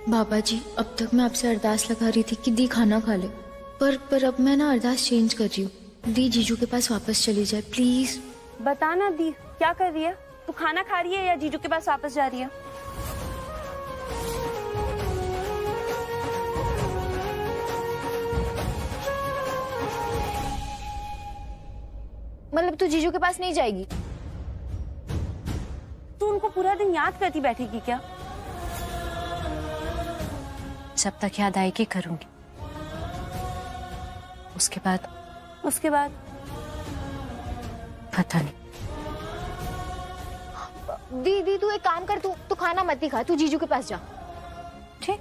बाबा जी, अब तक मैं आपसे अरदास लगा रही थी कि दी खाना खा ले, पर अब मैं ना अरदास चेंज कर रही हूँ। दी जीजू के पास वापस चली जाए प्लीज। बता ना दी, क्या कर रही है तू? खाना खा रही है या जीजू के पास वापस जा रही है? मतलब तू जीजू के पास नहीं जाएगी? तू उनको पूरा दिन याद करती बैठेगी क्या? जब तक याद आएगी करूंगी, उसके बाद पता नहीं। दी तू एक काम कर, तू खाना मत ही खा, तू जीजू के पास जा। ठीक?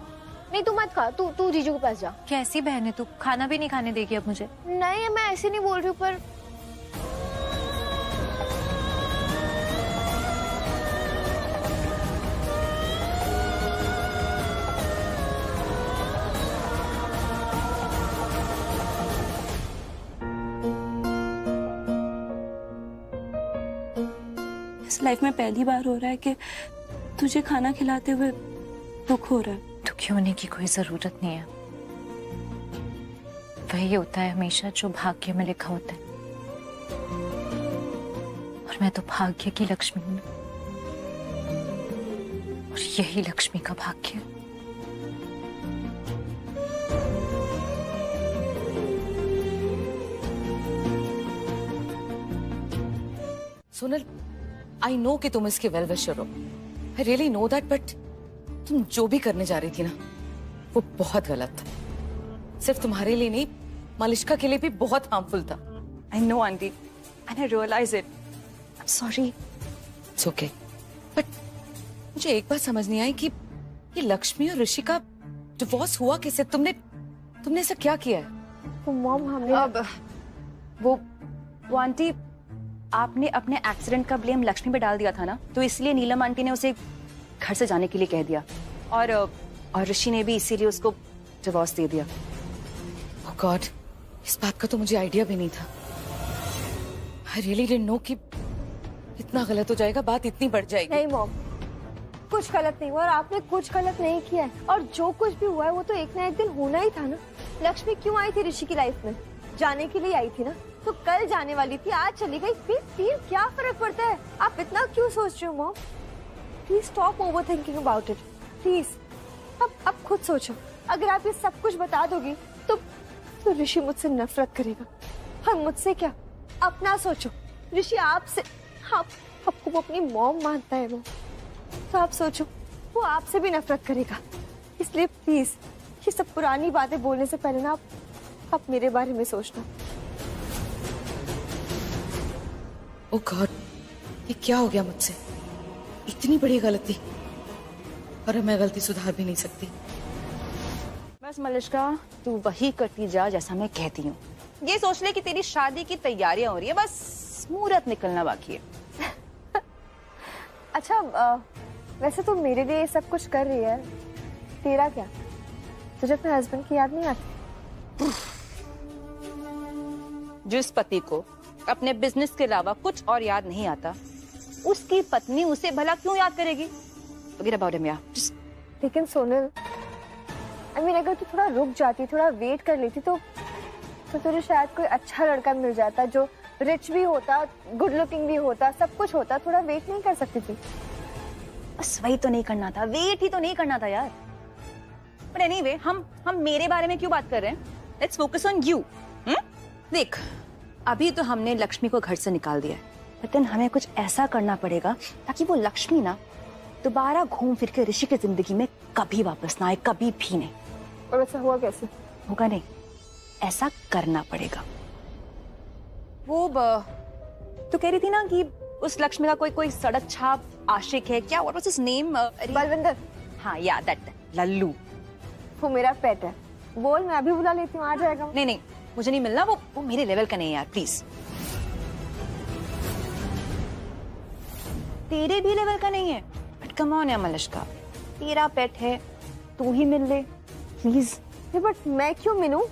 नहीं तू मत खा, तू जीजू के पास जा। कैसी बहन है तू, खाना भी नहीं खाने देगी अब मुझे? नहीं मैं ऐसे नहीं बोल रही हूँ, पर इस लाइफ में पहली बार हो रहा है कि तुझे खाना खिलाते हुए दुख हो रहा है। दुखी होने की कोई जरूरत नहीं है। वही होता है हमेशा जो भाग्य में लिखा होता है, और मैं तो भाग्य की लक्ष्मी हूं, और यही लक्ष्मी का भाग्य है। सोनल, आई नो कि तुम इसके वेल विशर हो, I really know that, but तुम जो भी करने जा रही थी ना, वो बहुत गलत था। सिर्फ तुम्हारे लिए नहीं, मालिश्का के लिए भी बहुत हार्मफुल था। I know aunty, and I realize it. I'm sorry. It's okay, but मुझे एक बात समझ नहीं आई कि ये लक्ष्मी और ऋषि का डिवोर्स हुआ कैसे? तुमने ऐसा क्या किया है? तो मॉम हमने अब वो आंटी, आपने अपने एक्सीडेंट का ब्लेम लक्ष्मी पे डाल दिया था ना, तो इसलिए नीलम आंटी ने उसे घर से जाने के लिए कह दिया, और ऋषि ने भी इसीलिए उसको डिवोर्स दे दिया। ओह गॉड, इस बात का तो मुझे आइडिया भी नहीं था। आई रियली डिडंट नो कि इतना गलत हो जाएगा, बात इतनी बढ़ जाएगी। नहीं मॉम, कुछ गलत नहीं हुआ और आपने कुछ गलत नहीं किया है, और जो कुछ भी हुआ है वो तो एक ना एक दिन होना ही था ना। लक्ष्मी क्यों आई थी ऋषि की लाइफ में? जाने के लिए आई थी ना, तो कल जाने वाली थी, आज चली गई, फिर क्या फर्क पड़ता है? आप इतना क्यों सोच रहे हो mom? Please stop over thinking about it, please. अब खुद सोचो, अगर आप ये सब कुछ बता दोगी तो ऋषि मुझसे नफरत करेगा, और मुझसे क्या? अपना सोचो, ऋषि आपसे, आपको वो अपनी मॉम मानता है वो, तो आप सोचो वो आपसे भी नफरत करेगा। इसलिए प्लीज ये सब पुरानी बातें बोलने से पहले ना आप मेरे बारे में सोचना। ओह गॉड, ये क्या हो गया मुझसे? इतनी बड़ी गलती, और अब मैं गलती सुधार भी नहीं सकती। बस मलिश्का, तू वही करती जा जैसा मैं कहती हूँ। ये सोच ले कि तेरी शादी की तैयारियां हो रही है, बस मुहूर्त निकलना बाकी है। अच्छा, वैसे तो मेरे लिए ये सब कुछ कर रही है, तेरा क्या? तुझे अपने हस्बैंड की याद नहीं आती? जिस पति को अपने बिजनेस के अलावा कुछ और याद नहीं आता, उसकी पत्नी उसे भला क्यों याद करेगी? Forget about him, yeah. लेकिन सोनल, अगर तू थोड़ा रुक जाती, थोड़ा वेट कर लेती, तो तुझे शायद कोई अच्छा लड़का मिल जाता जो रिच भी होता, गुड लुकिंग भी होता, सब कुछ होता। थोड़ा वेट नहीं कर सकती थी? बस वही तो नहीं करना था, वेट ही तो नहीं करना था यार। बट एनीवे, हम मेरे बारे में क्यों बात कर रहे हैं? Let's focus on you. देख, अभी तो हमने लक्ष्मी को घर से निकाल दिया है, लेकिन हमें कुछ ऐसा करना पड़ेगा ताकि वो लक्ष्मी ना दोबारा घूम फिर के ऋषि की जिंदगी में कभी वापस ना आए, कभी भी नहीं। और ऐसा हुआ कैसे? होगा नहीं, ऐसा करना पड़ेगा। वो तो कह रही थी ना कि उस लक्ष्मी का कोई सड़क छाप आशिक है क्या? What was his name? Balwinder. हाँ या दैट लल्लू। वो मेरा पेट है। बोल, मैं अभी बुला लेती हूँ, आ जाएगा। नहीं, मुझे नहीं मिलना, वो मेरे लेवल का नहीं है यार, प्लीज। तेरे भी लेवल का नहीं है, बट कम ऑन है मलिश्का, तेरा पेट है, तू ही मिल ले प्लीज। बट मैं क्यों मिलूं?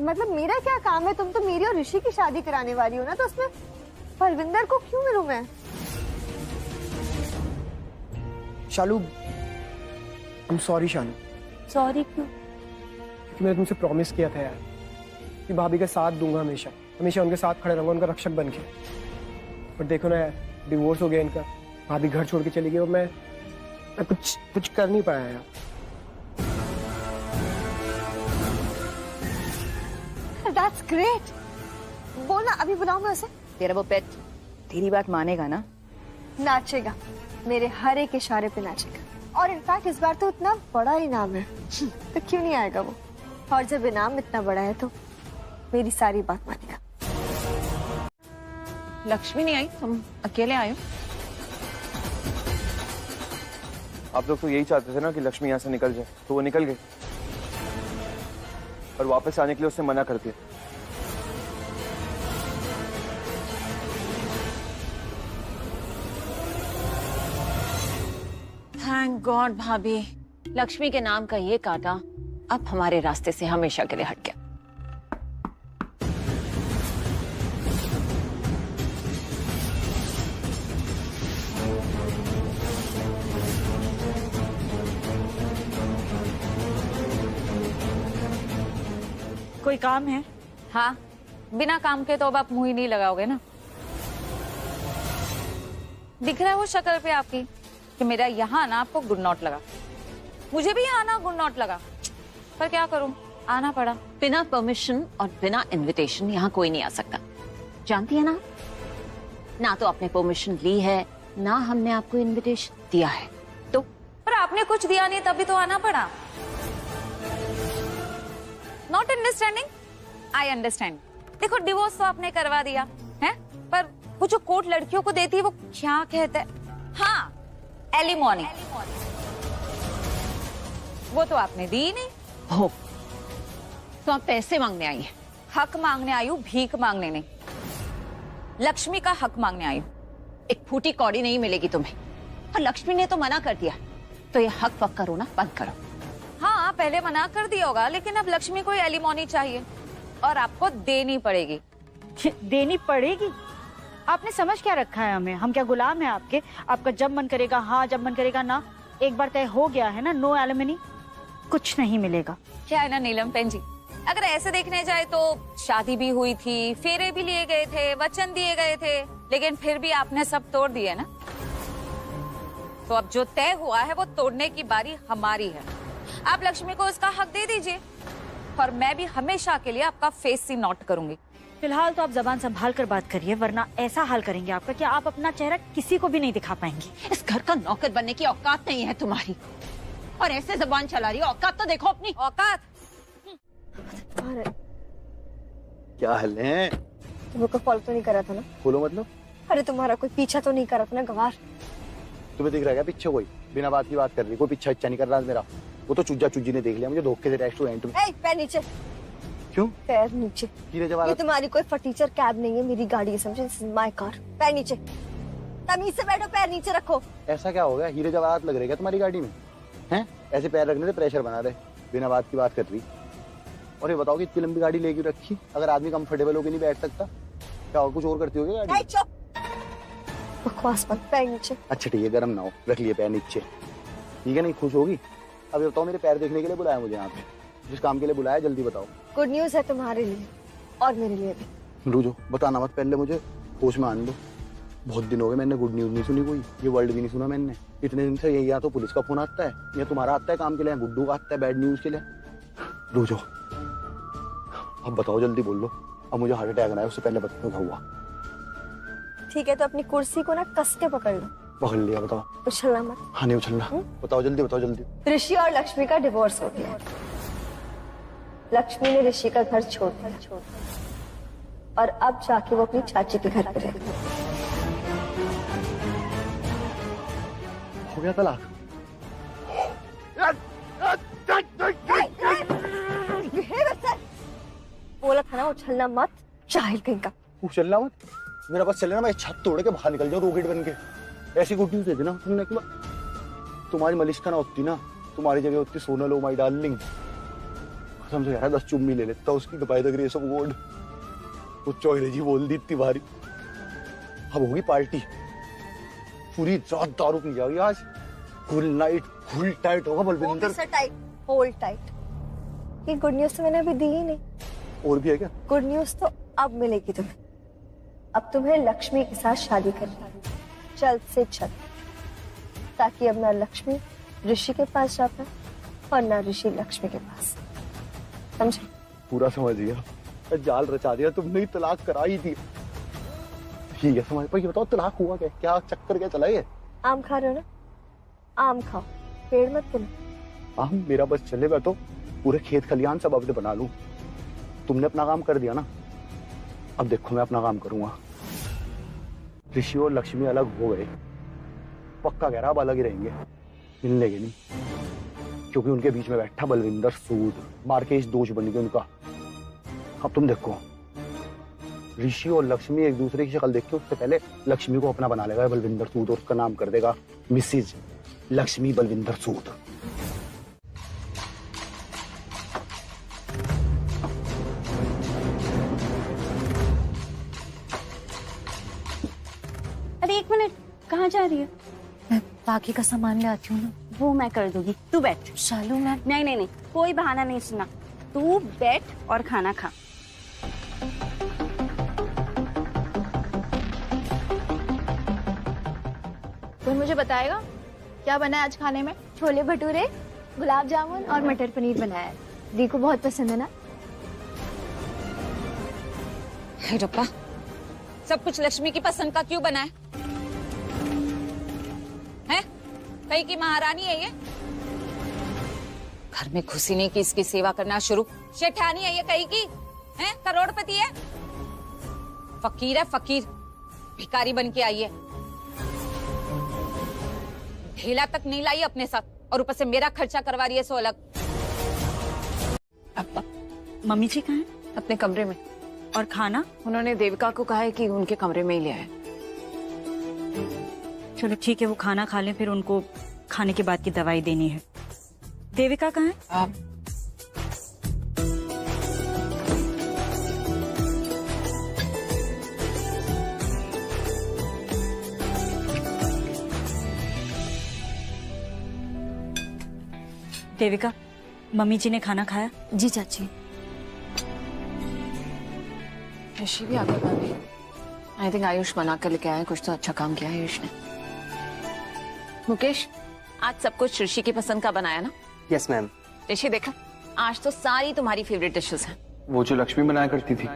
मतलब मेरा क्या काम है? तुम तो मेरी और ऋषि की शादी कराने वाली हो ना, तो उसमें बलविंदर को क्यों मिलूं मैं? शालू, I'm sorry शालू, सॉरी क्यों? क्योंकि मैंने तुमसे प्रॉमिस किया था यार कि भाभी का साथ दूंगा, हमेशा हमेशा उनके साथ खड़े रहूंगा, उनका रक्षक बन के। पर देखो ना यार, डिवोर्स हो गया इनका, भाभी घर छोड़ के चली गई और मैं कुछ कर नहीं पाया यार। That's great. बोलना अभी बुलाऊं मैं उसे? तेरा वो पेट तेरी बात मानेगा ना? नाचेगा, मेरे हर एक इशारे पे नाचेगा। और इनफैक्ट इस बार तो इतना बड़ा इनाम है तो क्यों नहीं आएगा वो? और जब इनाम इतना बड़ा है तो मेरी सारी बात मानेगा। लक्ष्मी नहीं आई, तुम अकेले आए हो? आप लोग तो यही चाहते थे ना कि लक्ष्मी यहाँ से निकल जाए, तो वो निकल गई और वापस आने के लिए उसने मना कर दिया। थैंक गॉड भाभी, लक्ष्मी के नाम का ये कांटा अब हमारे रास्ते से हमेशा के लिए हट गया। कोई काम है? हाँ, बिना काम के तो अब आप मुंह ही नहीं लगाओगे ना। दिख रहा है वो शक्ल पे आपकी कि मेरा यहाँ आना आपको गुड नॉट लगा। मुझे भी यहाँ आना गुड नॉट लगा, पर क्या करूं, आना पड़ा। बिना परमिशन और बिना इनविटेशन यहाँ कोई नहीं आ सकता, जानती है ना? ना तो आपने परमिशन ली है, ना हमने आपको इनविटेशन दिया है। तो पर आपने कुछ दिया नहीं तभी तो आना पड़ा। Not understanding, I understand. देखो डिवोर्स तो आपने करवा दिया है, पर वो जो कोर्ट लड़कियों को देती है वो क्या कहते हैं? हाँ, एलिमोनी। वो तो आपने दी ही नहीं। हो तो आप पैसे मांगने आई हैं? हक मांगने आई हूँ, भीख मांगने नहीं। लक्ष्मी का हक मांगने आई हूँ। एक फूटी कौड़ी नहीं मिलेगी तुम्हें, और लक्ष्मी ने तो मना कर दिया, तो ये हक पक करो ना, बंद करो। हाँ, पहले मना कर दिया होगा, लेकिन अब लक्ष्मी को एलिमोनी चाहिए और आपको देनी पड़ेगी। देनी पड़ेगी? आपने समझ क्या रखा है हमें? हम क्या गुलाम हैं आपके? आपका जब मन करेगा हाँ, जब मन करेगा ना। एक बार तय हो गया है ना, नो एलिमनी, कुछ नहीं मिलेगा। क्या है ना नीलम बहन जी, अगर ऐसे देखने जाए तो शादी भी हुई थी, फेरे भी लिए गए थे, वचन दिए गए थे, लेकिन फिर भी आपने सब तोड़ दिए ना। तो अब जो तय हुआ है वो तोड़ने की बारी हमारी है। आप लक्ष्मी को उसका हक दे दीजिए और मैं भी हमेशा के लिए आपका फेस सी नोट करूंगी। फिलहाल तो आप जबान संभाल कर बात करिए, वरना ऐसा हाल करेंगे आपका कि आप अपना चेहरा किसी को भी नहीं दिखा पाएंगी। इस घर का नौकर बनने की औकात नहीं है तुम्हारी, और ऐसे जबान चला रही है। औकात तो देखो अपनी। औकात? क्या हाल है? तुमको फॉलो तो नहीं करा था ना? बोलो मतलब? अरे तुम्हारा कोई पीछा तो नहीं करा था ना गवार? तुम्हें दिख रहा है क्या पीछे कोई? बिना बात की बात कर रही, कोई पीछा इच्छा नहीं कर रहा मेरा। वो तो चुज्जा चुज्जी ने देख लिया मुझे धोखे से रेस्टोरेंट में। पैर नीचे। क्यों? पैर नीचे। हीरे जवाहरात। ये तुम्हारी कोई फर्नीचर कैब नहीं है, मेरी गाड़ी है, समझे? This is my car. पैर नीचे, तमीज से बैठो, पैर नीचे रखो। ऐसा क्या हो गया? हीरे जवाहरात लग रहे क्या तुम्हारी गाड़ी में? हैं? ऐसे पैर रखने से प्रेशर बना रहे, बिना बात की बात कर रही। और ये बताओ कि इतनी लंबी गाड़ी लेके रखी, अगर आदमी कंफर्टेबल होकर नहीं बैठ सकता, क्या और कुछ और करती होगी गाड़ी? चुप, बकवास मत। पैर नीचे। अच्छा ठीक है, गर्म ना हो, रख लिए पैर नीचे, ठीक है? नहीं खुश होगी? अब ये बताओ, मेरे पैर देखने के लिए बुलाया मुझे यहाँ पे, जिस काम के लिए बुलाया जल्दी बताओ। गुड न्यूज है तुम्हारे लिए और मेरे लिए भी। रुजो, बताना मत, पहले मुझे होश में आने दो। बहुत दिन हो गए मैंने गुड न्यूज नहीं सुनी कोई, ये वर्ल्ड भी नहीं सुना मैंने इतने दिन से। यही या तो पुलिस का फोन आता है, या तुम्हारा आता है काम के लिए, या गुड्डू का आता है बैड न्यूज के लिए। रुजो, अब बताओ, जल्दी बोल लो। अब मुझे हार्ट अटैक आना है, उससे पहले बताओ क्या हुआ। ठीक है, तो अपनी कुर्सी को ना कस के पकड़ लो। पकड़ लिया, बताओ। उछलना मत। हाँ नहीं उछलना। बताओ जल्दी, बताओ जल्दी। ऋषि और लक्ष्मी का डिवोर्स हो गया। लक्ष्मी ने ऋषि का घर छोड़ दिया और अब जाके वो अपनी चाची के घर पे रहती है। हो गया तलाक? बोला था ना उछलना मत, जाहिल कहीं का। उछलना मत? मेरा बस चले ना, मैं छत तोड़ के बाहर निकल जाऊं रॉकेट बन के। ऐसी गुड न्यूज दे देना तुमने। तुम्हारी मलिश्का ना होती ना, तुम्हारी जगह होती सोनल, ओ माय डार्लिंग। कसम से यार 10 चुम्मी ले लेता उसकी, by the grace of God. वो चौधरी जी बोल दी इतनी बारी। अब होगी पार्टी, पूरी रात दारू पी जाएगी आज। फुल नाइट फुल टाइट होगा बलविंदर। Hold tight. ये गुड न्यूज तो मैंने अभी दी ही नहीं। और भी है क्या? गुड न्यूज तो अब मिलेगी तुम्हें। अब तुम्हें लक्ष्मी के साथ शादी करनी है, जल्द से जल्द, ताकि अब ना लक्ष्मी ऋषि के पास जा पाए और ना ऋषि लक्ष्मी के पास। समझे? पूरा समझ गया। जाल रचा दिया तुमने ही, तलाक कराई थी। ठीक है समझ पर ये बताओ तलाक हुआ क्या? क्या चक्कर क्या चला ये? आम खा रहे हो ना, आम खाओ, पेड़ मत तोड़ो। आम मेरा बस चले मैं तो पूरे खेत खलियान सब अब बना लूं। तुमने अपना काम कर दिया ना, अब देखो मैं अपना काम करूंगा। ऋषि और लक्ष्मी अलग हो गए, पक्का कह रहा अब अलग ही रहेंगे, मिलने के नहीं, क्योंकि उनके बीच में बैठा बलविंदर सूद, मार्केश दोष बन गया उनका। अब तुम देखो ऋषि और लक्ष्मी एक दूसरे की शक्ल देख के उससे पहले लक्ष्मी को अपना बना लेगा बलविंदर सूद और उसका नाम कर देगा मिसिज लक्ष्मी बलविंदर सूद। अरे एक मिनट, कहाँ जा रही है? मैं बाकी का सामान ले आती हूँ ना। वो मैं कर दूंगी, तू बैठ। शालू मैम। नहीं नहीं नहीं, कोई बहाना नहीं सुना, तू बैठ और खाना खा। कोई मुझे बताएगा क्या बना है आज खाने में? छोले भटूरे, गुलाब जामुन और मटर पनीर बनाया है। दी को बहुत पसंद है ना। हे रब्बा, सब कुछ लक्ष्मी की पसंद का क्यों बना है? कहीं की महारानी है ये? घर में घुसी नहीं कि इसकी सेवा करना शुरू। शेठानी है ये कहीं की? हैं? करोड़पति है? फकीर है फकीर, भिखारी बन के आई है। ढेला तक नहीं लाई अपने साथ और ऊपर से मेरा खर्चा करवा रही है सो अलग। मम्मी जी कहाँ हैं? अपने कमरे में। और खाना? उन्होंने देविका को कहा है कि उनके कमरे में ही ले आए। चलो ठीक है, वो खाना खा लें, फिर उनको खाने के बाद की दवाई देनी है। देविका कहाँ है? आप देविका, मम्मी जी ने खाना खाया? जी चाची। ऋषि भी आगे भाभी। आई थिंक आयुष बना कर लेके आए, कुछ तो अच्छा काम किया आयुष ने। मुकेश, आज सब कुछ ऋषि की पसंद का बनाया ना? Yes ma'am. ऋषि देखा, आज तो सारी तुम्हारी फेवरेट डिशेस हैं। वो जो लक्ष्मी बनाया करती थी,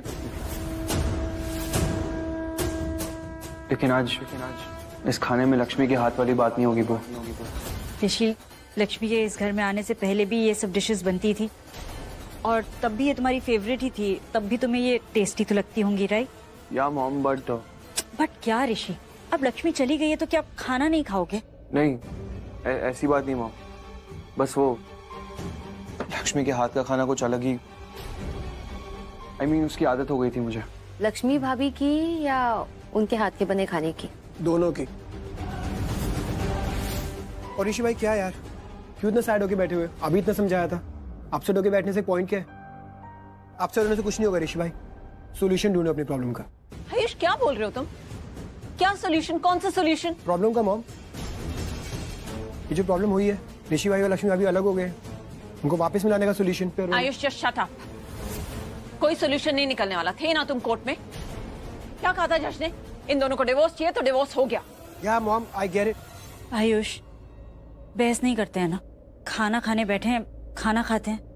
लेकिन आज इस खाने में लक्ष्मी के हाथ वाली बात नहीं होगी। वो ऋषि, लक्ष्मी के इस घर में आने से पहले भी ये सब डिशेस बनती थी और तब भी ये तुम्हारी फेवरेट ही थी, तब भी तुम्हें ये टेस्टी तो लगती होंगी, राइट? या मॉम, बट क्या ऋषि, अब लक्ष्मी चली गई है तो क्या आप खाना नहीं खाओगे? नहीं, ऐसी बात नहीं मॉम, बस वो लक्ष्मी के हाथ का खाना कुछ अलग ही, I mean, उसकी आदत हो गई थी मुझे। लक्ष्मी भाभी की या उनके हाथ के बने खाने की? दोनों की। और ऋषि भाई क्या यार, क्यों इतना सैड होके बैठे हुए? अभी इतना समझाया था, अपसेट होके बैठने से पॉइंट क्या है? अपसेट होने से कुछ नहीं होगा ऋषि भाई, सॉल्यूशन ढूंढो अपनी प्रॉब्लम का। आयुष क्या बोल रहे हो तुम? क्या सॉल्यूशन? कौन सा सॉल्यूशन? प्रॉब्लम का मॉम, ये जो प्रॉब्लम हुई है, ऋषि भाई और लक्ष्मी भाभी अलग हो गए, उनको वापस मिलाने का सॉल्यूशन पे। Ayush just shut up. कोई सॉल्यूशन नहीं निकलने वाला। थे ना तुम कोर्ट में? क्या कहा था जज ने? इन दोनों को डिवोर्स चाहिए तो डिवोर्स हो गया। या mom, I get it. Ayush, बहस नहीं करते हैं ना, खाना खाने बैठे हैं, खाना खाते हैं।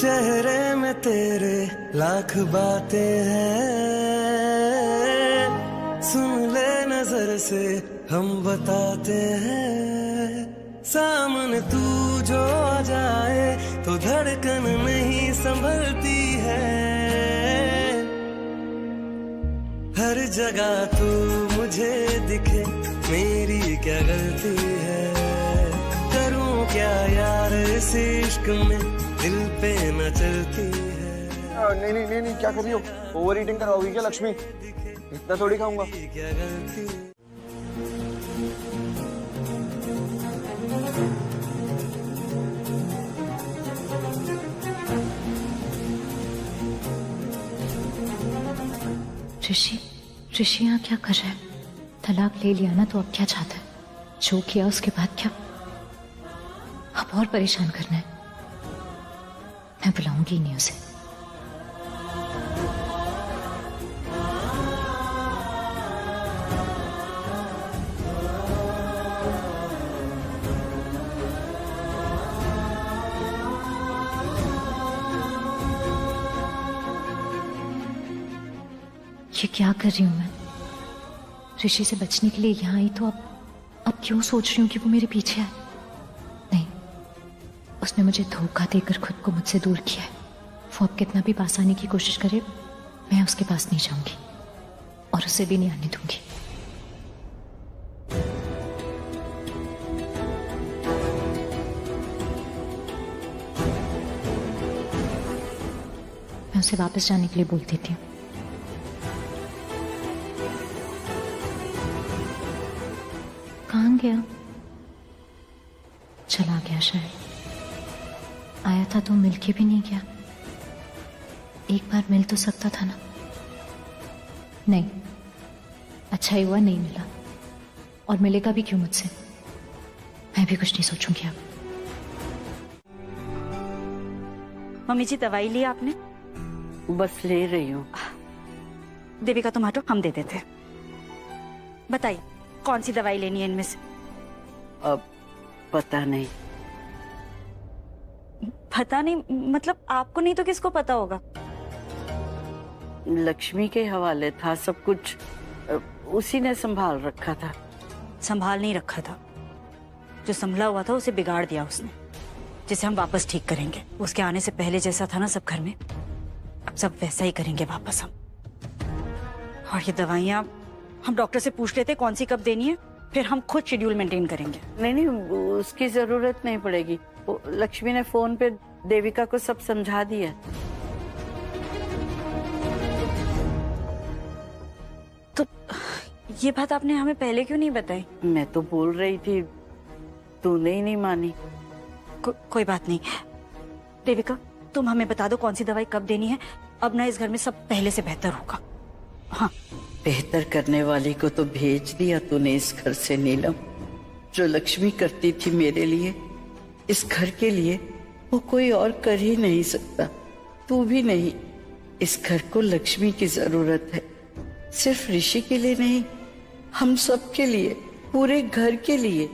चेहरे में तेरे लाख बातें हैं, सुन ले नजर से हम बताते हैं, सामने तू जो आ जाए तो धड़कन नहीं संभलती है, हर जगह तू मुझे दिखे, मेरी क्या गलती है, करूं क्या यार इस इश्क में, दिल पे न चलती है। नहीं नहीं नहीं नहीं, क्या कर रही हो? ओवर ईटिंग करवाओगी क्या लक्ष्मी? इतना थोड़ी खाऊंगा। क्या गलती ऋषि ऋषि यहाँ क्या कर रहा है? तलाक ले लिया ना, तो अब क्या चाहता है? जो किया उसके बाद क्या? अब और परेशान करना है? मैं बुलाऊंगी नहीं उसे। ये क्या कर रही हूं मैं? ऋषि से बचने के लिए यहाँ आई, तो अब क्यों सोच रही हूँ कि वो मेरे पीछे है? नहीं, उसने मुझे धोखा देकर खुद को मुझसे दूर किया है। वो अब कितना भी पास आने की कोशिश करे, मैं उसके पास नहीं जाऊंगी और उसे भी नहीं आने दूंगी। मैं उसे वापस जाने के लिए बोल देती हूँ। कहाँ गया? चला गया शायद। आया था तो मिल के भी नहीं गया। एक बार मिल तो सकता था ना। नहीं, अच्छा ही हुआ नहीं मिला। और मिलेगा भी क्यों मुझसे? मैं भी कुछ नहीं सोचूंगी अब। मम्मी जी दवाई ली आपने? बस ले रही हूँ। देविका तुम हटो, हम दे देते हैं। बताइए कौन सी दवाई लेनी है इनमें से? अब पता नहीं। पता नहीं मतलब आपको नहीं तो किसको पता होगा? लक्ष्मी के हवाले था सब कुछ, उसी ने संभाल रखा था। संभाल नहीं रखा था, जो संभला हुआ था उसे बिगाड़ दिया उसने, जिसे हम वापस ठीक करेंगे। उसके आने से पहले जैसा था ना सब घर में, अब सब वैसा ही करेंगे वापस हम। और ये दवाइयाँ हम डॉक्टर से पूछ लेते कौन सी कब देनी है, फिर हम खुद शेड्यूल मेंटेन करेंगे। नहीं, उसकी जरूरत नहीं पड़ेगी। लक्ष्मी ने फोन पे देविका को सब समझा दिया। तो ये बात आपने हमें पहले क्यों नहीं बताई? मैं तो बोल रही थी, तूने ही नहीं मानी। कोई बात नहीं। देविका तुम हमें बता दो कौन सी दवाई कब देनी है। अब ना इस घर में सब पहले से बेहतर होगा। हाँ, बेहतर करने वाली को तो भेज दिया तूने इस घर से नीलम। जो लक्ष्मी करती थी मेरे लिए, इस घर के लिए, वो कोई और कर ही नहीं सकता। तू भी नहीं। इस घर को लक्ष्मी की जरूरत है, सिर्फ ऋषि के लिए नहीं, हम सब के लिए, पूरे घर के लिए।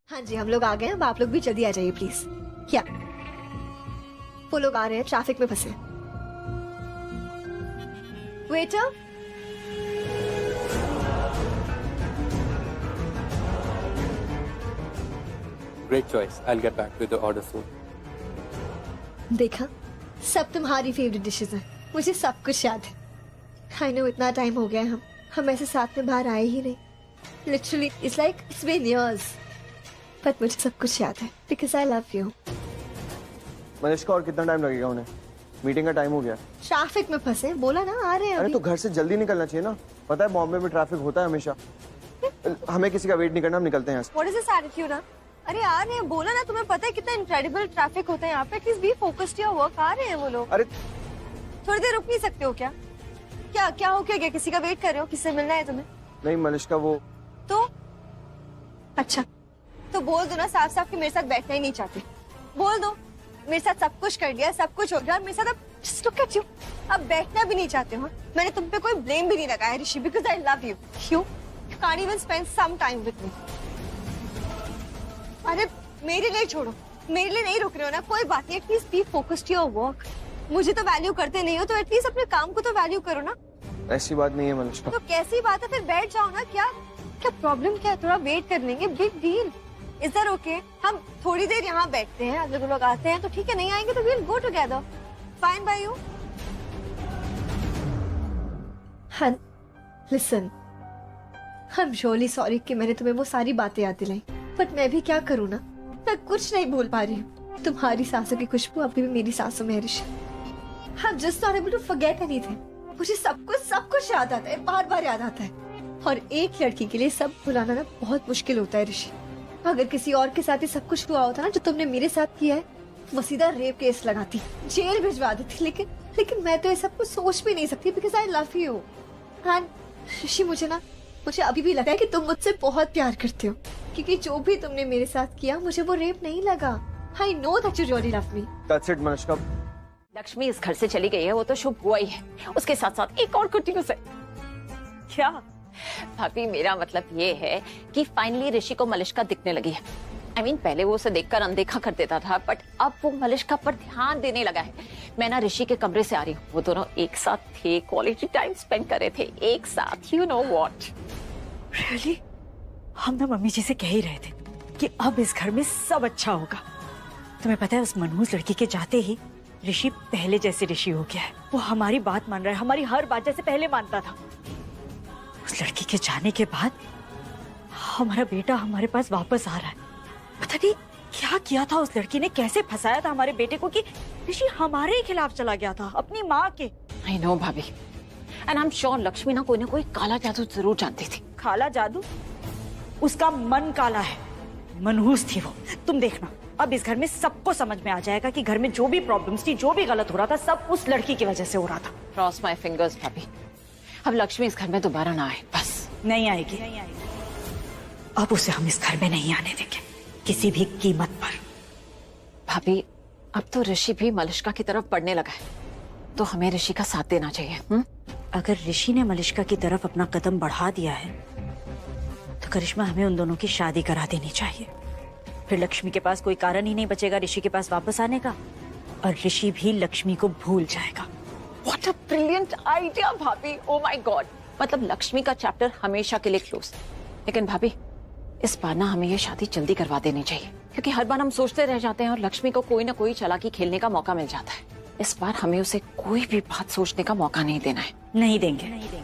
हाँ जी, हम लोग आ गए हैं। अब आप लोग भी जल्दी आ जाइए प्लीज। क्या वो लोग आ रहे हैं, ट्रैफिक में फंसे। Waiter, Great choice. I'll get back with the order soon. देखा, सब तुम्हारी फेवरेट डिशेस हैं। मुझे सब कुछ याद है। आई नो इतना टाइम हो गया है, हम ऐसे साथ में बाहर आए ही नहीं। Literally it's like it's been years, but मुझे सब कुछ याद है because I love you. Malishka, और कितना टाइम लगेगा उन्हें? मीटिंग का टाइम हो गया। ट्रैफिक में फंसे, बोला ना आ रहे हैं। अरे तो घर से जल्दी निकलना चाहिए ना। पता है बॉम्बे में ट्रैफिक होता है हमेशा। हमें किसी का वेट नहीं करना, हम निकलते हैं यहाँ से। What is this attitude? अरे आ रहे हैं, बोला ना। तुम्हें पता है कितना इनक्रेडिबल ट्रैफिक होता है यहाँ पे। At least be focused your work. आ रहे हैं वो लोग। अरे थोड़ी देर रुक नहीं सकते हो क्या? क्या हो क्या? किसी का वेट कर रहे हो? किससे मिलना है तुम्हें? नहीं मलिष्का, वो तो अच्छा तो बोल दो ना साफ साफ कि मेरे साथ बैठना ही नहीं चाहती। बोल दो मेरे साथ सब कुछ कर लिया, सब कुछ हो गया, मेरे साथ अब just look at you, अब बैठना भी नहीं चाहते हो। मैंने तुम पे कोई ब्लेम भी नहीं लगाया Rishi, because I love you. You can't even spend some time with me. अरे मेरे लिए छोड़ो, मेरे लिए नहीं रुक रहे हो ना, कोई बात नहीं। At least be focused your work. मुझे तो वैल्यू करते नहीं हो तो एटलीस्ट अपने काम को तो वैल्यू करो ना। ऐसी बात नहीं है मलिष्का। तो कैसी बात है? फिर बैठ जाओ ना। क्या प्रॉब्लम क्या है? थोड़ा वेट कर लेंगे। Big deal. Is that okay? हम थोड़ी देर यहाँ बैठते हैं, अगर लोग आते हैं तो ठीक है, नहीं आएंगे तो we'll go together. Fine by you. हाँ listen, I am really sorry कि मैंने तुम्हें वो सारी बातें याद दिलाई, बट मैं भी क्या करूँ ना, मैं कुछ नहीं बोल पा रही हूँ। तुम्हारी सांसों की खुशबू अभी भी मेरी सांसों में है Rishi. I am just not able to forget anything. मुझे सब कुछ याद आता है, बार बार याद आता है। और एक लड़की के लिए सब भुलाना ना बहुत मुश्किल होता है ऋषि। अगर किसी और के साथ ही सब कुछ हुआ होता ना जो तुमने मेरे साथ किया है, वो सीधा रेप केस लगाती, जेल भिजवा देती। लेकिन मैं तो ये सब कुछ सोच भी नहीं सकती because I love you. And Rishi मुझे अभी भी लगता है कि तुम मुझसे बहुत प्यार करते हो, क्योंकि जो भी तुमने मेरे साथ किया मुझे वो रेप नहीं लगा। I know that you really love me. That's it Manushka. Lakshmi इस घर से चली गई है, वो तो शुभ हुआ ही है। उसके साथ साथ एक और गुड न्यूज़ है। क्या? भाभी मेरा मतलब ये है कि फाइनली ऋषि को मलिष्का दिखने लगी है। I mean, पहले वो उसे देखकर अनदेखा कर देता था, बट अब वो मलिष्का पर ध्यान देने लगा है। मैं ना ऋषि के कमरे से आ रही हूँ, वो दोनों एक साथ थे, क्वालिटी टाइम स्पेंड कर रहे थे एक साथ। You know what? रियली? हम ना मम्मी जी से कह ही रहे थे कि अब इस घर में सब अच्छा होगा। तुम्हें पता है, उस मनहूस लड़की के जाते ही ऋषि पहले जैसे ऋषि हो गया है। वो हमारी बात मान रहा है, हमारी हर बात जैसे पहले मानता था। उस लड़की के जाने के बाद हमारा बेटा हमारे पास वापस आ रहा है। पता नहीं क्या किया था उस लड़की ने, कैसे फंसाया था हमारे बेटे को कि ऋषि हमारे ही खिलाफ चला गया था, अपनी माँ के। आई नो भाभी, and I am sure Lakshmi ना कोई काला जादू जरूर जानती थी। काला जादू? उसका मन काला है, मनहूस थी वो। तुम देखना, अब इस घर में सबको समझ में आ जाएगा कि घर में जो भी प्रॉब्लम्स थी, जो भी गलत हो रहा था, सब उस लड़की की वजह से हो रहा था। क्रॉस माय फिंगर्स भाभी, अब लक्ष्मी इस घर में दोबारा ना आए बस। नहीं आएगी। अब उसे हम इस घर में नहीं आने देंगे किसी भी कीमत पर। भाभी अब तो ऋषि भी मलिष्का की तरफ बढ़ने लगा है, तो हमें ऋषि का साथ देना चाहिए। अगर ऋषि ने मलिष्का की तरफ अपना कदम बढ़ा दिया है तो करिश्मा, हमें उन दोनों की शादी करा देनी चाहिए। फिर लक्ष्मी के पास कोई कारण ही नहीं बचेगा ऋषि के पास वापस आने का, और ऋषि भी लक्ष्मी को भूल जाएगा। What a brilliant idea भाभी। Oh my God, मतलब लक्ष्मी का चैप्टर हमेशा के लिए क्लोज। लेकिन भाभी इस बार ना हमें ये शादी जल्दी करवा देनी चाहिए, क्योंकि हर बार हम सोचते रह जाते हैं और लक्ष्मी को कोई ना कोई चालाकी खेलने का मौका मिल जाता है। इस बार हमें उसे कोई भी बात सोचने का मौका नहीं देना है। नहीं देंगे।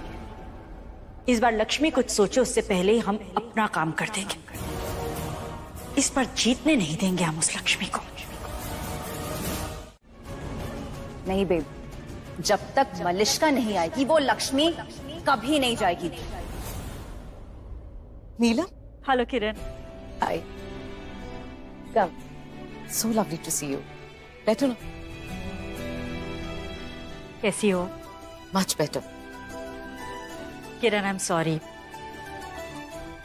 इस बार लक्ष्मी कुछ सोचे उससे पहले ही हम अपना काम कर देंगे। इस बार जीतने नहीं देंगे हम उस लक्ष्मी को। नहीं बेब, जब तक मलिष्का नहीं आएगी वो लक्ष्मी कभी नहीं जाएगी। Neelam, hello Kiran. Hi, come. So lovely to see you. बैठो ना। कैसी हो? Much better. Kiran, I am sorry.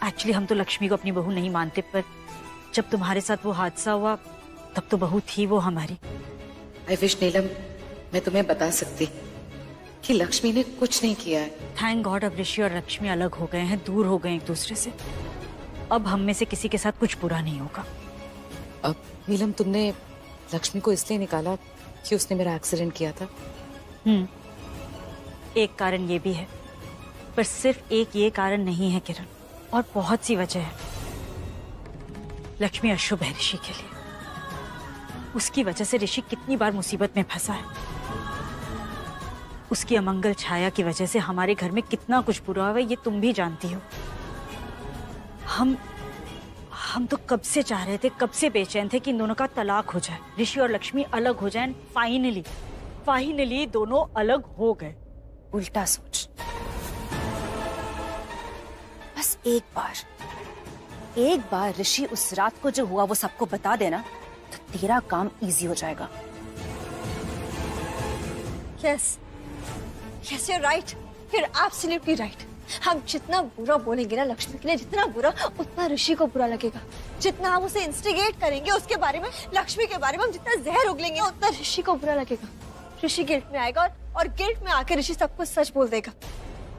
Actually हम तो लक्ष्मी को अपनी बहू नहीं मानते, पर जब तुम्हारे साथ वो हादसा हुआ तब तो बहू थी वो हमारी। आई विश नीलम मैं तुम्हें बता सकती कि लक्ष्मी ने कुछ नहीं किया है। थैंक गॉड अब ऋषि और लक्ष्मी अलग हो गए हैं, दूर हो गए एक दूसरे से। अब हम में से किसी के साथ कुछ बुरा नहीं होगा। अब नीलम, तुमने लक्ष्मी को इसलिए निकाला कि उसने मेरा एक्सीडेंट किया था? एक कारण ये भी है, पर सिर्फ एक ये कारण नहीं है किरण, और बहुत सी वजह है। लक्ष्मी अशुभ है ऋषि के लिए। उसकी वजह से ऋषि कितनी बार मुसीबत में फंसा है। उसकी अमंगल छाया की वजह से हमारे घर में कितना कुछ बुरा हुआ, ये तुम भी जानती हो। हम तो कब से चाह रहे थे, कब से बेचैन थे कि इन दोनों का तलाक हो जाए, ऋषि और लक्ष्मी अलग हो जाएं। फाइनली दोनों अलग हो गए। उल्टा सोच। बस एक बार ऋषि उस रात को जो हुआ वो सबको बता देना, तो तेरा काम इजी हो जाएगा। Yes, you're right. You're absolutely right. हम जितना बुरा बोलेंगे ना लक्ष्मी के लिए, जितना बुरा, उतना ऋषि को बुरा लगेगा। जितना हम उसे इंस्टिगेट करेंगे उसके बारे में, लक्ष्मी के बारे में हम जितना जहर उगलेंगे, उतना ऋषि को बुरा लगेगा। ऋषि गिल्ट में आएगा और गिल्ट में आकर ऋषि सब कुछ सच बोल देगा।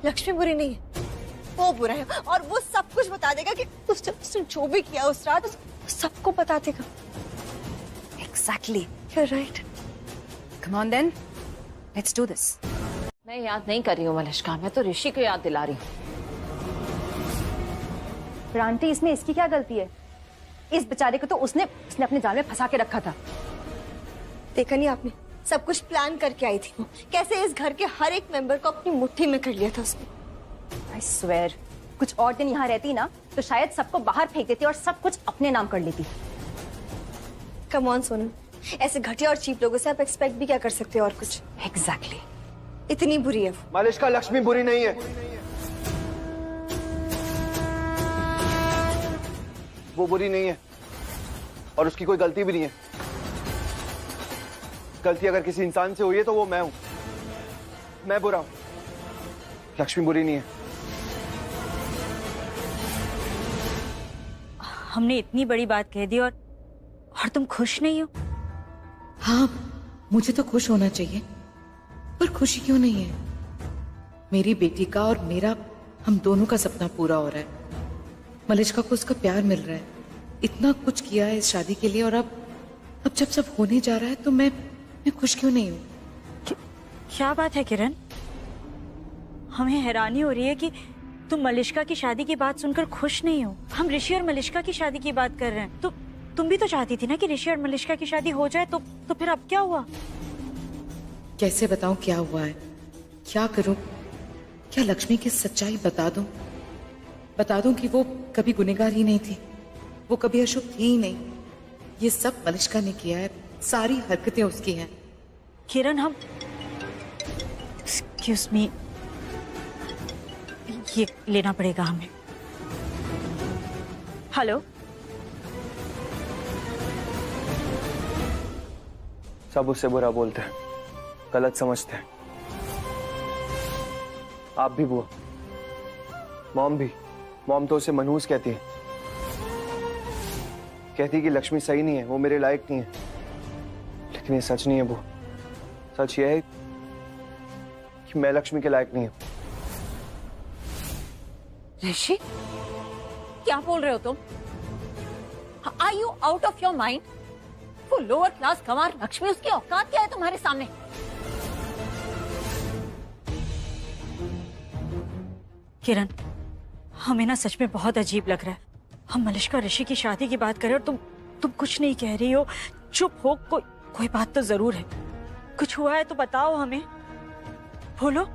लक्ष्मी बुरी नहीं है, वो बुरा है, और वो सब कुछ बता देगा कि उसने जो भी किया उस रात, सबको बता देगा। Exactly. You're right. Come on then, let's do this. मैं याद नहीं कर रही हूँ मलिष्का, मैं तो ऋषि को याद दिला रही हूँ। आंटी, इसमें इसकी क्या गलती है? इस बेचारे को तो उसने अपने जाल में फंसा के रखा था। देखा नहीं आपने, सब कुछ प्लान करके आई थी वो, कैसे इस घर के हर एक मेंबर को अपनी मुट्ठी में कर लिया था उसने। I swear, कुछ और दिन यहाँ रहती ना तो शायद सबको बाहर फेंक देती और सब कुछ अपने नाम कर लेती। कम ऑन सोनम, ऐसे घटिया और चीप लोगों से आप एक्सपेक्ट भी क्या कर सकते हो और कुछ। Exactly. इतनी बुरी है मलिष्का, लक्ष्मी बुरी नहीं है। वो बुरी नहीं है और उसकी कोई गलती भी नहीं है। गलती अगर किसी इंसान से हुई है तो वो मैं हूं, मैं बुरा हूं। लक्ष्मी बुरी नहीं है। हमने इतनी बड़ी बात कह दी और तुम खुश नहीं हो? हाँ, मुझे तो खुश होना चाहिए, पर खुशी क्यों नहीं है? मेरी बेटी का और मेरा, हम दोनों का सपना पूरा हो रहा है। मलिष्का को उसका प्यार मिल रहा है। इतना कुछ किया है इस शादी के लिए, और अब जब सब होने जा रहा है तो मैं खुश क्यों नहीं हूँ? क्या बात है किरण? हमें हैरानी हो रही है कि तुम मलिष्का की शादी की बात सुनकर खुश नहीं हो। हम ऋषि और मलिष्का की शादी की बात कर रहे हैं। तो तुम भी तो चाहती थी ना कि ऋषि और मलिष्का की शादी हो जाए, तो फिर अब क्या हुआ? कैसे बताऊं क्या हुआ है? क्या करूं? क्या लक्ष्मी की सच्चाई बता दूं कि वो कभी गुनहगार ही नहीं थी, वो कभी अशुभ थी ही नहीं। ये सब मलिष्का ने किया है, सारी हरकतें उसकी हैं। किरण, हम एक्सक्यूज मी, ये लेना पड़ेगा हमें। हेलो, सब उससे बुरा बोलते हैं, गलत समझते हैं। आप भी बुआ, मॉम भी। मॉम तो उसे मनहूस कहती है, कहती कि लक्ष्मी सही नहीं है, वो मेरे लायक नहीं है। लेकिन ये सच नहीं है बुआ। सच ये है कि मैं लक्ष्मी के लायक नहीं हूं। ऋषि, क्या बोल रहे हो तुम? Are you out of your mind? वो लोअर क्लास गंवार लक्ष्मी, उसकी औकात क्या है तुम्हारे सामने? किरण, हमें ना सच में बहुत अजीब लग रहा है। हम मलिष्का ऋषि की शादी की बात कर रहे हो और तुम कुछ नहीं कह रही हो। चुप हो, कोई बात तो जरूर है। कुछ हुआ है तो बताओ हमें, बोलो।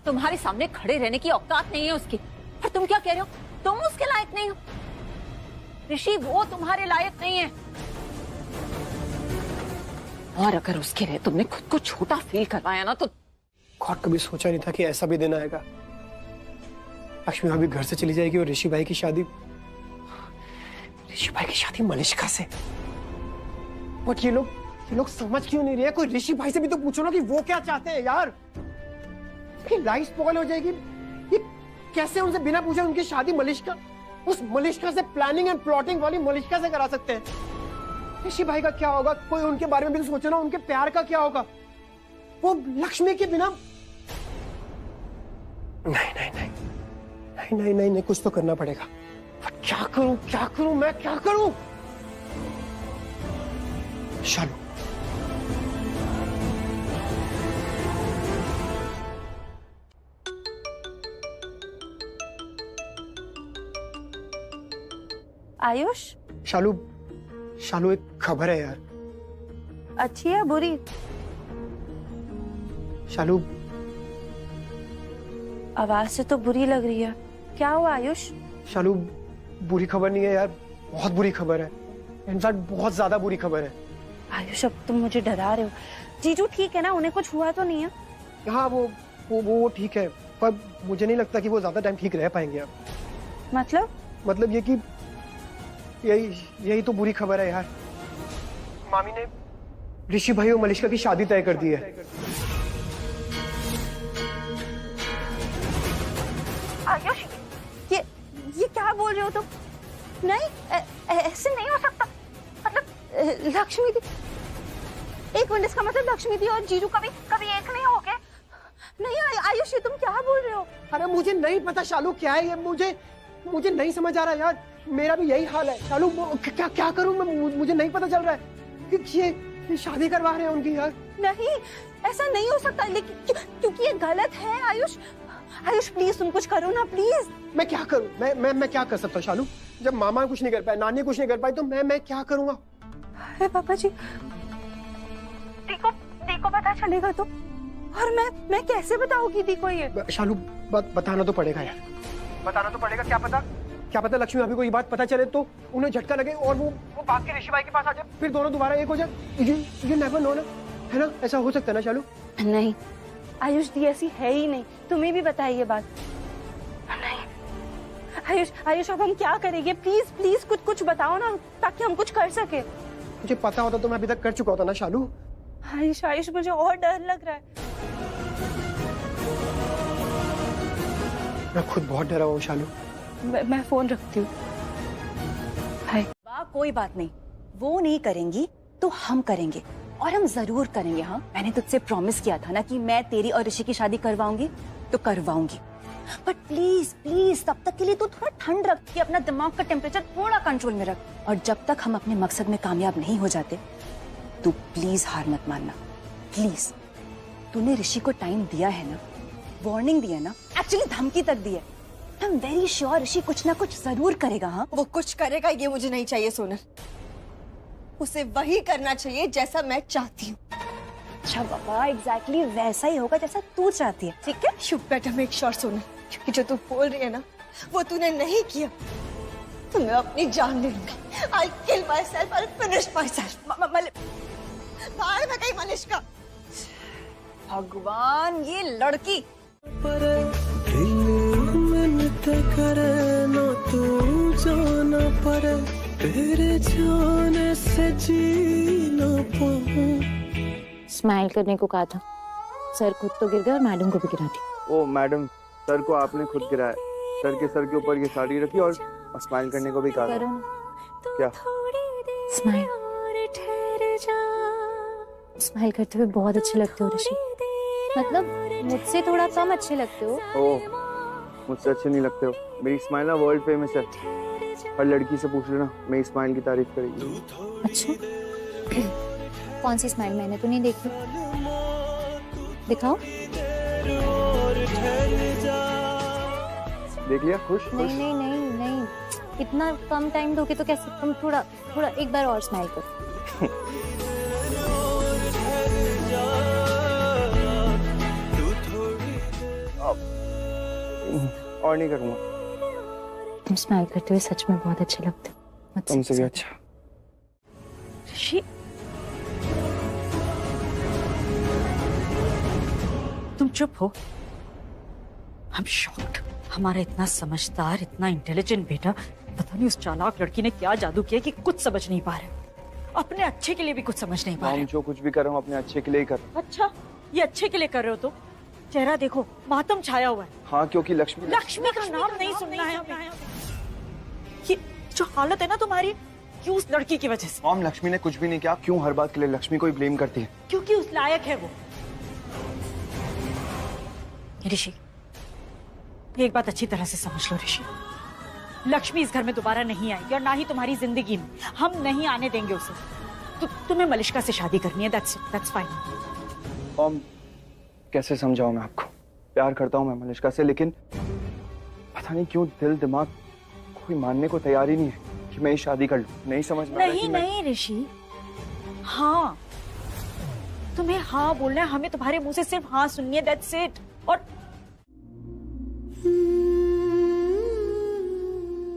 तुम्हारे सामने खड़े रहने की औकात नहीं है उसकी, और तुम क्या कह रहे हो? तुम उसके लायक नहीं हो। ऋषि, वो तुम्हारे लायक नहीं है। और अगर उसके लिए तुमने खुद को छोटा फील करवाया ना, तो गॉड, कभी सोचा नहीं था कि ऐसा भी दिन आएगा। लक्ष्मी भाभी घर से चली जाएगी और ऋषि भाई की शादी मलिष्का से। बट ये लोग समझ क्यों नहीं रहे? कोई ऋषि भाई से भी तो पूछो ना कि वो क्या चाहते हैं यार। लाइफ स्पॉइल हो जाएगी। ये कैसे उनसे बिना पूछे उनकी शादी उस मलिष्का से, प्लानिंग एंड प्लॉटिंग वाली मलिष्का से करा सकते हैं? ऋषि भाई का क्या होगा? कोई उनके बारे में भी तो सोचो ना, उनके प्यार का क्या होगा? वो लक्ष्मी के बिना नहीं, कुछ तो करना पड़ेगा। क्या करूं मैं, क्या करूं? शालू, आयुष, शालू एक खबर है यार। अच्छी या बुरी? शालू, आवाज से तो बुरी लग रही है। क्या हुआ आयुष? शालू, बुरी खबर नहीं है यार, बहुत बुरी खबर है। इनफैक्ट बहुत ज्यादा बुरी खबर है। आयुष, अब तुम मुझे डरा रहे हो। जीजू ठीक है ना? उन्हें कुछ हुआ तो नहीं है? हाँ, वो ठीक है, पर मुझे नहीं लगता कि वो ज्यादा टाइम ठीक रह पाएंगे अब। मतलब ये कि यही तो बुरी खबर है यार। मामी ने ऋषि भाई और मलिष्का की शादी तय कर दी है। आयुष, ये क्या बोल रहे हो तुम? नहीं, ऐसे नहीं हो सकता। मतलब लक्ष्मी दी, एक मिनट, इसका मतलब लक्ष्मी दी और जीजू कभी एक नहीं हो गए? नहीं आयुष, ये तुम क्या बोल रहे हो? अरे मुझे नहीं पता शालू क्या है ये, मुझे नहीं समझ आ रहा यार। मेरा भी यही हाल है शालू। क्या करूं मैं? मुझे नहीं पता चल रहा है कि ये शादी करवा रहे हैं उनकी यार। नहीं, ऐसा नहीं हो सकता, लेकिन क्योंकि ये गलत है। आयुष प्लीज तुम कुछ करो ना, प्लीज। मैं क्या करूं? मैं क्या कर सकता हूँ शालू? जब मामा कुछ नहीं कर पाए, नानी कुछ नहीं कर पाई, तो मैं क्या करूंगा? अरे पापा जी, दी को पता चलेगा तो? और मैं कैसे बताऊंगी दी को ये? शालू, बताना तो पड़ेगा यार, बताना तो पड़ेगा। क्या पता लक्ष्मी भाभी को ये बात पता चले तो उन्हें झटका लगे और वो भाग के ऋषि भाई के पास आ जाए, फिर दोनों दोबारा एक हो जाए। ये नेवर नो ना, है ना? ऐसा हो सकता है ना शालू? नहीं आयुष दी ऐसी है ही नहीं, तुम्हें भी बताइए बात। आयुष आयुष अब हम क्या करेंगे? प्लीज प्लीज कुछ बताओ ना, ताकि हम कुछ कर सके। मुझे पता होता तो मैं अभी तक कर चुका होता ना शालू। आयुष आयुष मुझे और डर लग रहा है। मैं खुद बहुत डरा हूँ शालू। मैं फोन रखती हूँ। कोई बात नहीं, वो नहीं करेंगी तो हम करेंगे, और हम जरूर करेंगे। हाँ, मैंने तुझसे प्रॉमिस किया था ना कि मैं तेरी और ऋषि की शादी करवाऊंगी तो करवाऊंगी। बट प्लीज प्लीज तब तक के लिए तू थोड़ा ठंड रख के अपना दिमाग का टेम्परेचर थोड़ा कंट्रोल में रख। और जब तक हम अपने मकसद में कामयाब नहीं हो जाते, तू प्लीज हार मत मानना, प्लीज। तूने ऋषि को टाइम दिया है ना, वार्निंग दी है ना, एक्चुअली धमकी तक दी है। आई एम वेरी श्योर ऋषि कुछ ना कुछ जरूर करेगा। हाँ, वो कुछ करेगा ये मुझे नहीं चाहिए सोनल। उसे वही करना चाहिए जैसा मैं चाहती हूँ। अच्छा बाबा, एग्जैक्टली वैसा ही होगा जैसा तू चाहती है, ठीक है? You better make sure Sonal, क्योंकि जो तू बोल रही है ना वो तूने नहीं किया तो मैं अपनी जान ले लूंगी। I'll kill myself, I'll finish myself। बाहर में गई मलिष्का। भगवान, ये लड़की करे ना तू जाना पड़े, तेरे जाने से जी ना पाऊं। स्माइल करने को कहा था, सर खुद तो गिर गया और मैडम को भी गिरा दी। ओ मैडम, सर को आपने खुद गिराया। सर के ऊपर ये साड़ी रखी और स्माइल करने को भी कहा। करो ना। क्या? स्माइल। स्माइल करते हुए बहुत अच्छे लगते हो ऋषि। मतलब मुझसे थोड़ा कम अच्छे लगते हो। ओह, मुझसे अच्छे नहीं लगते हो। मेरी स्माइल ना वर्ल्ड फेमस है। हर लड़की से पूछ लेना, मेरी स्माइल की तारीफ करेगी। अच्छा, कौन सी स्माइल? मैंने तो नहीं देखी, दिखाओ। देख लिया? खुश? नहीं नहीं नहीं नहीं, इतना कम टाइम दोगे तो कैसे? तुम थोड़ा थोड़ा एक बार और स्माइल करो। और नहीं करूँगा। तुम स्माइल करते हुए सच में बहुत अच्छे लगते हो। तुमसे भी अच्छा। ऋषि, तुम चुप हो। हम शॉक्ड। हमारा इतना समझदार, इतना इंटेलिजेंट बेटा, पता नहीं उस चालाक लड़की ने क्या जादू किया कि कुछ समझ नहीं पा रहे। अपने अच्छे के लिए भी कुछ समझ नहीं पा रहे। हम जो कुछ भी कर रहे हो अपने अच्छे के लिए ही कर। अच्छा, ये अच्छे के लिए कर रहे हो तो? चेहरा देखो, मातम छाया हुआ है। हाँ, क्योंकि लक्ष्मी का नाम नहीं सुनना है हमें। ये जो हालत है ना तुम्हारी, क्यों उस लड़की की वजह से। मॉम, लक्ष्मी ने कुछ भी नहीं किया। क्यों हर बात के लिए लक्ष्मी को ही ब्लेम करती है? क्योंकि उस लायक है वो। ऋषि, एक बात अच्छी तरह से समझ लो ऋषि, लक्ष्मी इस घर में दोबारा नहीं आएगी और ना ही तुम्हारी जिंदगी में। हम नहीं आने देंगे उसे। तुम्हें मलिष्का से शादी करनी है, that's fine। मॉम, कैसे समझाऊं मैं आपको? प्यार करता हूं मैं मलिष्का से, लेकिन पता नहीं क्यों दिल दिमाग कोई मानने को तैयार ही नहीं है कि मैं ये शादी कर लूं। नहीं समझ में आ रहा नहीं कि नहीं ऋषि, हाँ, तुम्हें हाँ बोलना है। हमें तुम्हारे मुंह से सिर्फ हाँ सुननी है, that's it। और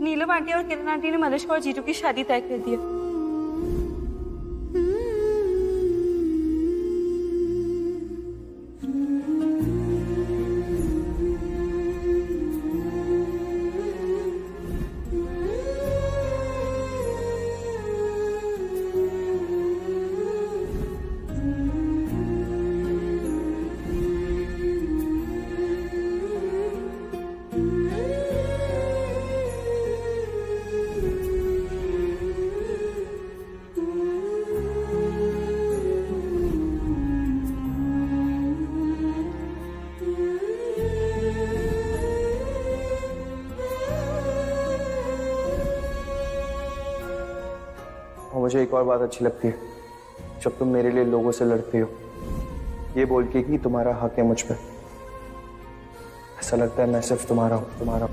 नीलम आंटी और किरण आंटी ने मलिष्का और जीतू की शादी तय कर दी है। मुझे एक और बात अच्छी लगती है, जब तुम मेरे लिए लोगों से लड़ते हो ये बोल के कि तुम्हारा हक है मुझ पर। ऐसा लगता है मैं सिर्फ तुम्हारा हूं, तुम्हारा।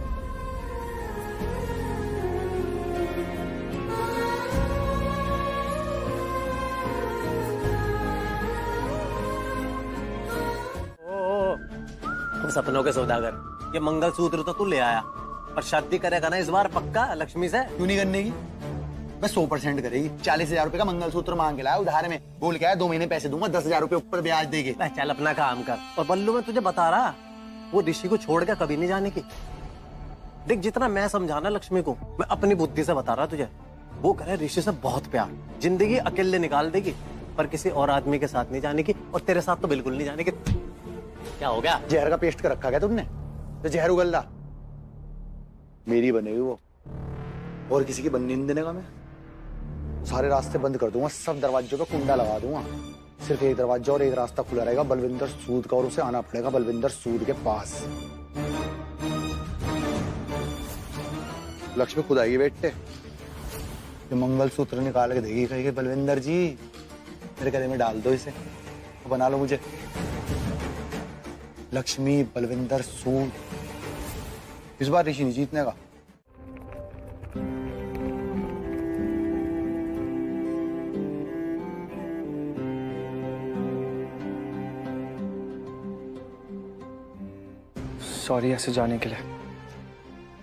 तुम सपनों के सौदागर, ये मंगलसूत्र तो तू ले आया, पर शादी करेगा ना इस बार पक्का लक्ष्मी से? क्यों नहीं करने की? बस 100% करेगी। 40,000 रुपए का मंगलसूत्र मांग के लाया उधार में, बोल के आया 2 महीने पैसे दूंगा, 10,000 रुपए ऊपर ब्याज देगी। चल अपना काम कर। और बल्लू, मैं तुझे बता रहा, वो ऋषि को छोड़ के कभी नहीं जाने की। देख जितना मैं समझाना लक्ष्मी को, मैं अपनी बुद्धि से बता रहा तुझे। वो करे ऋषि से बहुत प्यार, जिंदगी अकेले निकाल देगी, पर किसी और आदमी के साथ नहीं जाने की, और तेरे साथ तो बिल्कुल नहीं जाने की। क्या हो गया? जहर का पेस्ट कर रखा क्या तुमने? तो जहर उगल रहा, मेरी बनेगी वो, और किसी की बनने नहीं देने का मैं। सारे रास्ते बंद कर दूंगा, सब दरवाजों पे कुंडा लगा दूंगा। सिर्फ एक दरवाजा और एक रास्ता खुला रहेगा, बलविंदर सूद का, और उसे आना पड़ेगा बलविंदर सूद के पास। लक्ष्मी खुद आएगी बेटे, ये मंगलसूत्र निकाल के देगी, कहेगी बलविंदर जी मेरे गले में डाल दो इसे, तो बना लो मुझे लक्ष्मी बलविंदर सूद। इस बार ऋषि नहीं जीतने का। सॉरी ऐसे जाने के लिए।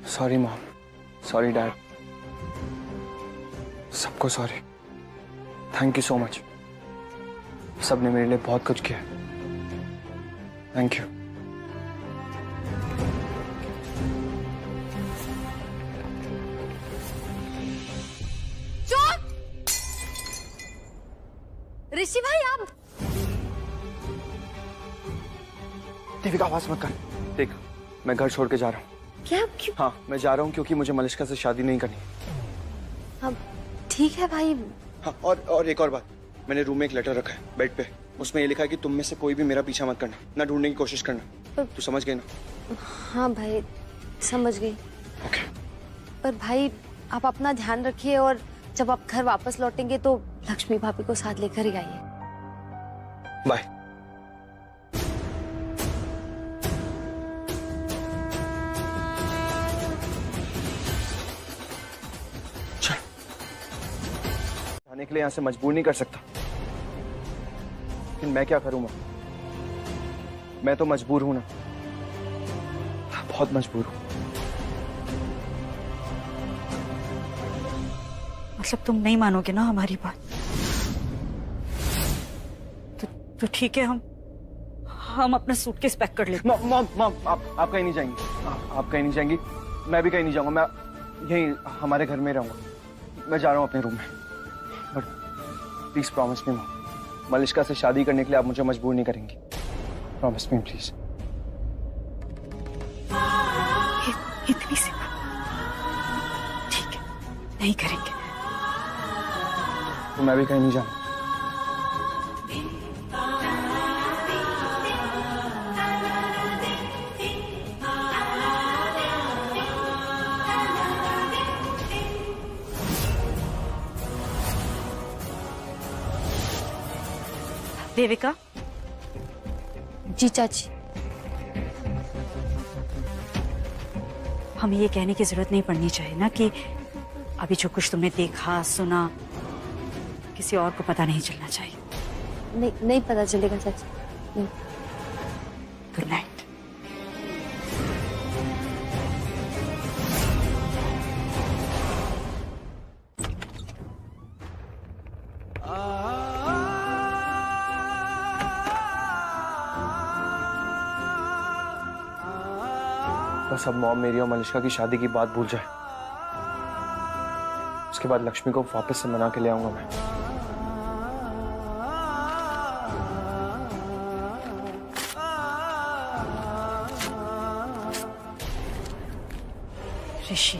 सॉरी मॉम, सॉरी डैड, सबको sorry. Thank you so much, सबने मेरे लिए बहुत कुछ किया। Thank you. ऋषि भाई आप देविका आवाज मत कर। देख मैं घर छोड़ के जा रहा हूँ। क्या? क्यों? हाँ मैं जा रहा हूँ क्योंकि मुझे मलिष्का से शादी नहीं करनी। अब ठीक है भाई। हाँ और एक और बात, मैंने रूम में एक लेटर रखा है बेड पे, उसमें ये लिखा है कि तुम में से कोई भी मेरा पीछा मत करना, ना ढूंढने की कोशिश करना। तू समझ गई ना? हाँ भाई समझ गई। ओके। पर भाई आप अपना ध्यान रखिए, और जब आप घर वापस लौटेंगे तो लक्ष्मी भाभी को साथ लेकर ही आइए। बाय। जाने के लिए यहाँ से मजबूर नहीं कर सकता, लेकिन मैं क्या करूँ? मैं तो मजबूर हूं ना, बहुत मजबूर हूं। मतलब तुम नहीं मानोगे ना हमारी बात? तो ठीक है, हम अपना सूटकेस पैक कर लेते। मॉम आप कहीं नहीं जाएंगी, आप कहीं नहीं जाएंगी, मैं भी कहीं नहीं जाऊंगा, मैं यहीं हमारे घर में रहूंगा। मैं जा रहा हूँ अपने रूम में, but please promise me mom, Malishka से शादी करने के लिए आप मुझे मजबूर नहीं करेंगी। Promise me please. इतनी सी बात? ठीक है, नहीं करेंगे। तो मैं भी कहीं नहीं जाऊंगा। देविका। जी चाची। हमें ये कहने की जरूरत नहीं पड़नी चाहिए ना कि अभी जो कुछ तुमने देखा सुना किसी और को पता नहीं चलना चाहिए। नहीं पता चलेगा चाची। Good night. बस अब मॉम मेरी और मलिष्का की शादी की बात भूल जाए, उसके बाद लक्ष्मी को वापस से मना के ले आऊंगा मैं। ऋषि,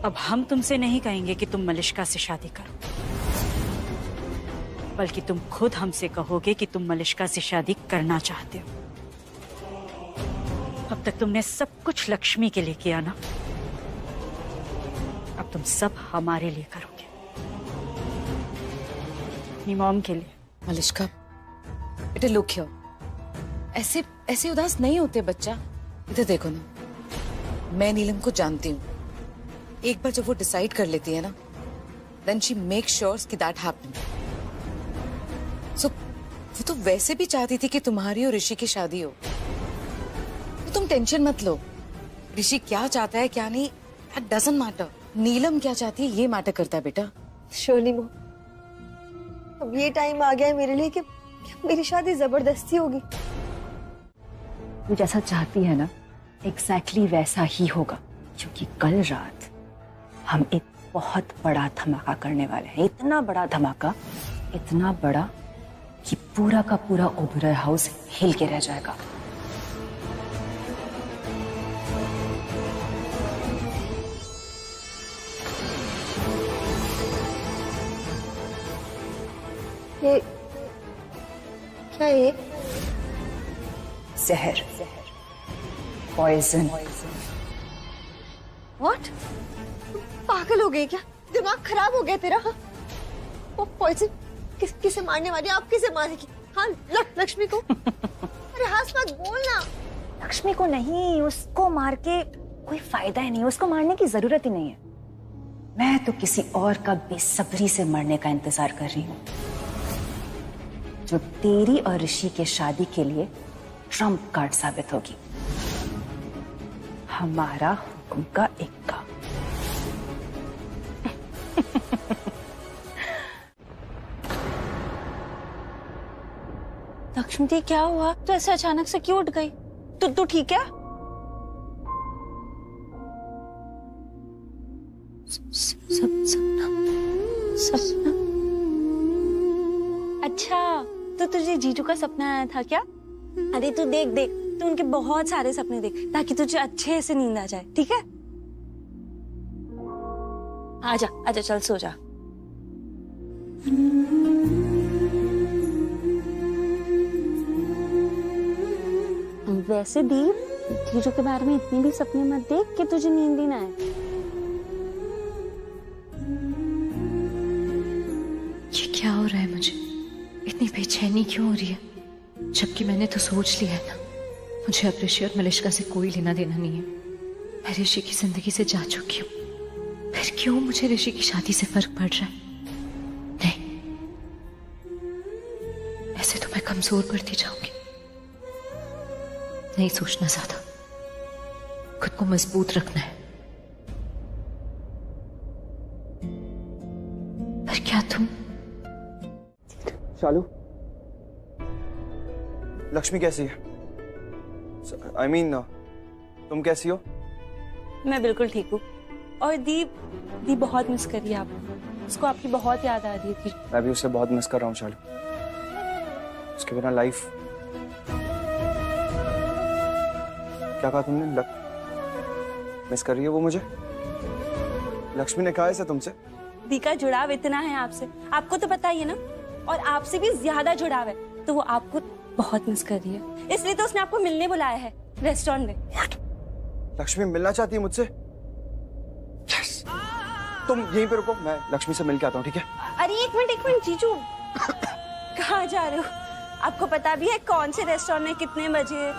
अब हम तुमसे नहीं कहेंगे कि तुम मलिष्का से शादी करो, बल्कि तुम खुद हमसे कहोगे कि तुम मलिष्का से शादी करना चाहते हो। अब तक तुमने सब कुछ लक्ष्मी के लिए किया ना, अब तुम सब हमारे लिए करोगे, अपनी मॉम के लिए। मलिष्का बेटा लुक हियर, ऐसे ऐसे उदास नहीं होते बच्चा। इधर देखो ना, मैं नीलम को जानती हूँ। एक बार जब वो डिसाइड कर लेती है ना, देन शी मेक श्योर कि दैट हैपन। सो वो तो वैसे भी चाहती थी कि तुम्हारी और ऋषि की शादी हो, तो तुम टेंशन मत लो। ऋषि क्या चाहता है क्या नहीं, दैट डजंट मैटर। नीलम क्या चाहती है ये मैटर करता है बेटा। शोली मो, अब ये टाइम आ गया है मेरे लिए कि मेरी शादी जबरदस्ती होगी। तू जैसा चाहती है ना एग्जैक्टली वैसा ही होगा, क्योंकि कल रात हम एक बहुत बड़ा धमाका करने वाले हैं। इतना बड़ा धमाका, इतना बड़ा कि पूरा का पूरा ओबेरॉय हाउस हिल के रह जाएगा। ये क्या है? जहर, पॉइजन। व्हाट? पागल हो गई क्या? दिमाग खराब हो गया तेरा? हाँ? वो पॉइजन किसे मारने वाली? आप किसे मारेगी? हाँ, लक्ष्मी को? अरे हाथ मत बोलना। लक्ष्मी को नहीं, उसको मार के कोई फायदा ही नहीं, उसको मारने की जरूरत ही नहीं है। मैं तो किसी और का बेसब्री से मरने का इंतजार कर रही हूँ, जो तेरी और ऋषि के शादी के लिए ट्रम्प कार्ड साबित होगी। हमारा हुक्म का इक्का। लक्ष्मी दी, क्या हुआ? तो ऐसे अचानक से क्यों उठ गई? तू ठीक है? सपना। अच्छा, तो तुझे जीजू का सपना आया था क्या? अरे तू देख तू उनके बहुत सारे सपने देख, ताकि तुझे अच्छे से नींद आ जाए, ठीक है? आजा चल सो जा। वैसे दीप, जीजू के बारे में इतने भी सपने मत देख कि तुझे नींद ही ना आए। ये क्या हो रहा है? मुझे इतनी बेचैनी क्यों हो रही है? जबकि मैंने तो सोच लिया है ना, मुझे अब ऋषि और मलिष्का से कोई लेना देना नहीं है। मैं ऋषि की जिंदगी से जा चुकी हूँ, फिर क्यों मुझे ऋषि की शादी से फर्क पड़ रहा है? नहीं, ऐसे तो मैं कमजोर पड़ती जाऊंगी। नहीं सोचना ज्यादा, खुद को मजबूत रखना है। पर क्या तुम? शालू, लक्ष्मी कैसी है? I mean, तुम कैसी हो? मैं बिल्कुल ठीक हूँ। और दीप बहुत मिस करी आप, उसको आपकी बहुत याद आ रही थी। मैं भी उसे बहुत मिस कर रहा हूँ शालू। उसके बिना लाइफ। क्या कहा तुमने? मिस कर रही है वो मुझे? लक्ष्मी ने कहा ऐसा तुमसे? दी का जुड़ाव इतना है आपसे, आपको तो पता ही है ना, और आपसे भी ज्यादा जुड़ाव है, तो वो आपको बहुत मिस कर रही है, इसलिए तो उसने आपको मिलने बुलाया है रेस्टोरेंट में। What? लक्ष्मी मिलना चाहती है मुझसे? yes. तुम यहीं पे रुको, मैं लक्ष्मी से मिल के आता हूँ, ठीक है? अरे एक मिनट जीजू, कहाँ जा रहे हो? आपको पता भी है कौन से रेस्टोरेंट में कितने बजे?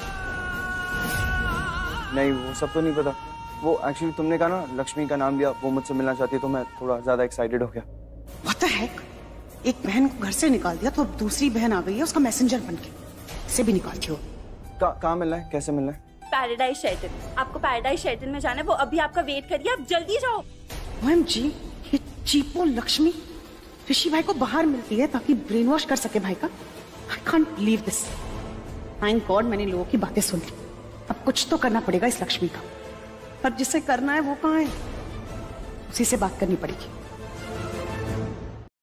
नहीं, वो सब तो नहीं पता। वो एक्चुअली तुमने कहा ना लक्ष्मी का नाम लिया, वो मुझसे मिलना चाहती है, तो मैं थोड़ा ज्यादा एक्साइटेड हो गया। What the heck? एक बहन को घर से निकाल दिया तो अब दूसरी बहन आ गई है उसका मैसेंजर बनके। इसे भी निकालती हो? कहाँ मिलना है? कैसे मिलना है? Paradise Shelton. आपको पैराडाइज शेल्टन में जाना है, वो अभी आपका वेट करिए, आप जल्दी जाओ। OMG, ये चीपो लक्ष्मी ऋषि भाई को बाहर मिलती है ताकि ब्रेन वॉश कर सके भाई का। I can't believe this. Thank God मैंने लोगों की बातें सुन ली। अब कुछ तो करना पड़ेगा इस लक्ष्मी का, पर जिसे करना है वो कहाँ है? उसी से बात करनी पड़ेगी।